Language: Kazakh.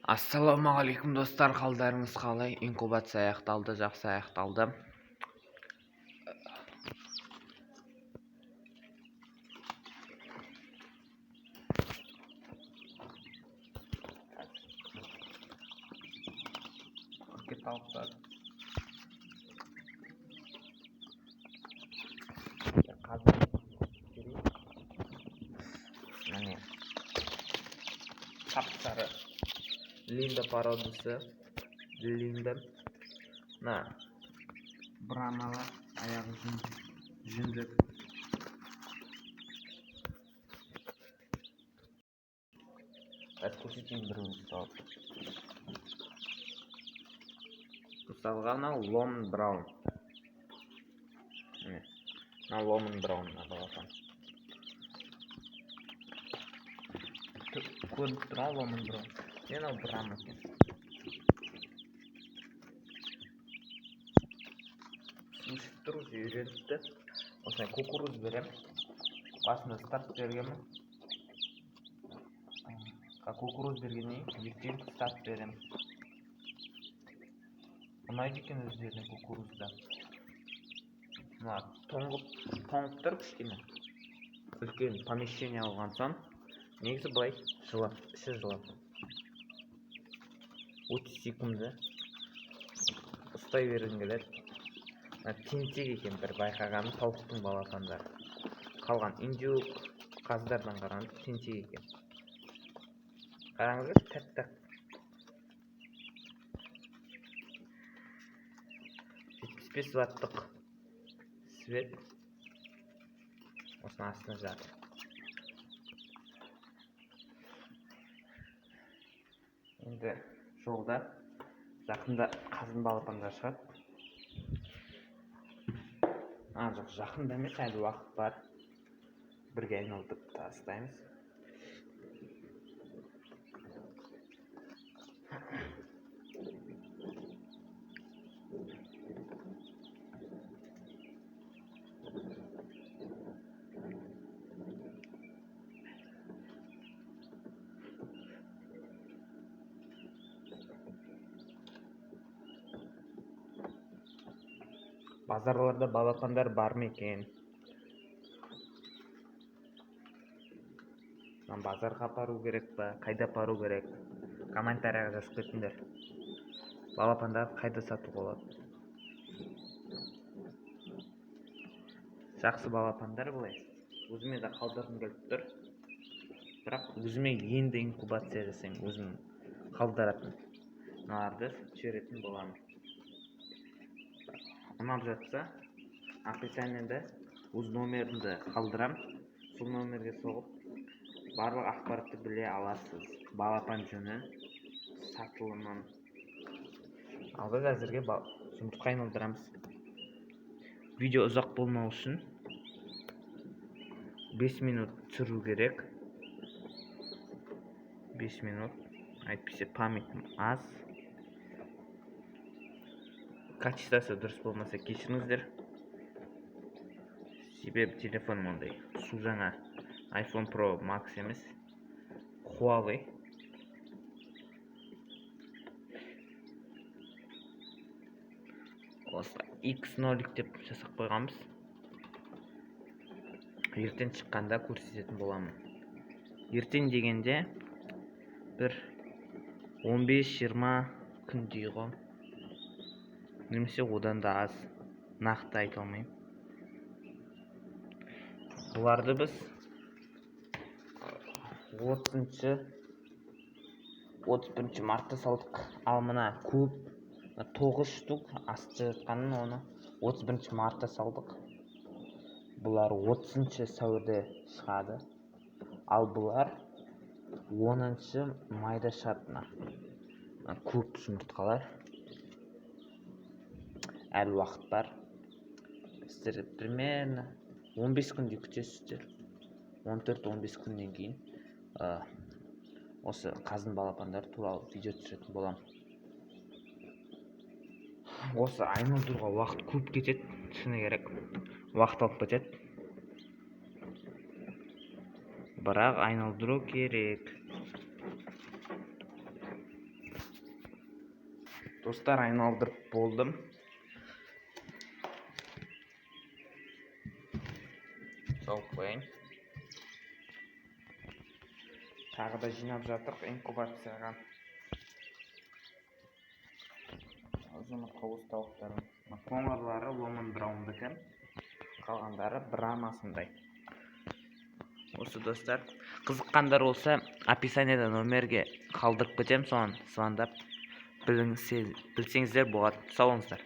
Ассалаумағалейкум достар, қалдарыңыз қалай? Инкубация аяқталды, жақсы аяқталды. Тауықтар қазір міне сап-сары линда породасы, линда мына брамалар аяғы жүнді. көрсетейін бір мысалға мынау ломон браун. Мынау ломон браун балапан. Көрініп тұр ломон браун. Мынау брама екен. Өшіп тұру үйреніпті. Осылай кукуруз берем. Басында старт бергенмін. Кукуруз бергеннен ертең старт берем. Ұнайды екен өздеріне кукурузда. Мына тоңып тұр кішкене. Үлкен помещение алған соң негізі былай жылап, іші жылап. 30 секунды ұстай берген келеді. Тентек екен бір байқағаны тауықтың балапандары. Қалған индюк, қаздардан қарағанда тентек екен. Қараңыздар, тәп-тәп. 75 ваттық свет осының астына жатыр. Енді жолда жақында қазын балапандар шығады. Жоқ, жақында емес, әлі уақыт бар. Бірге айналдырып тастаймыз. Базарларда балапандар бар ма екен? Базарға апару керек па? Қайда апару керек? Комментарияға жазып кетіңдер. Балапандарды қайда сатуға болады? Жақсы балапандар былай. Өзіме де қалдырғым келіп тұр. Бірақ өзіме енді инкубация жасаймын, өзім қалдыратын. Мыналарды жіберетін боламын. Ұнап жатса, описаниеде өз номерімді қалдырам. Сол номерге соғып, барлық ақпаратты біле аласыз. Балапан жүні, сатылымын. Ал біз әзірге жұмыртқа айналдырамыз. Видео ұзақ болмау үшін 5 минут түсіру керек. 5 минут. Әйтпесе памятім аз. Качествосы дұрыс болмаса кешіріңіздер. Себебі телефоным ондай. Су жаңа iPhone Pro Max емес. Huawei. Осылай X0 деп жасап қойғанбыз. Ертең шыққанда көрсететін боламын. Ертең дегенде бір 15-20 күн дейғо. Немесе одан да аз. Нақты айта алмайым. Бұларды біз 30-31 мартта салдық. Ал мына көп 9 штук асты жатқанын оны 31 мартта салдық. Бұлар 30 сәуірде шығады. Ал бұлар 10 майда шығады. Көп жұмыртқалар. Әлі уақыт бар. Сіздер примерно 15 күнде күтесіздер. 14-15 күннен кейін осы қазын балапандар туралы видео түсіретін болам. Осы айналдыруға уақыт көп кетеді, шыны керек. Уақыт алып кетеді. Бірақ айналдыру керек. Dostlar, ayналдырып болдым. Soğuk koyayım. Тағы да жинап жатырық инкубацияға. Жұмыртқа өз тауықтарым. Қоңырлары Ломан Браундікі. Қалғандары Брамасындай. Осы достар, қызыққандар болса, описаниеда номерге қалдырып кетем, соған звондап білсеңіздер болады. Сау болыңыздар.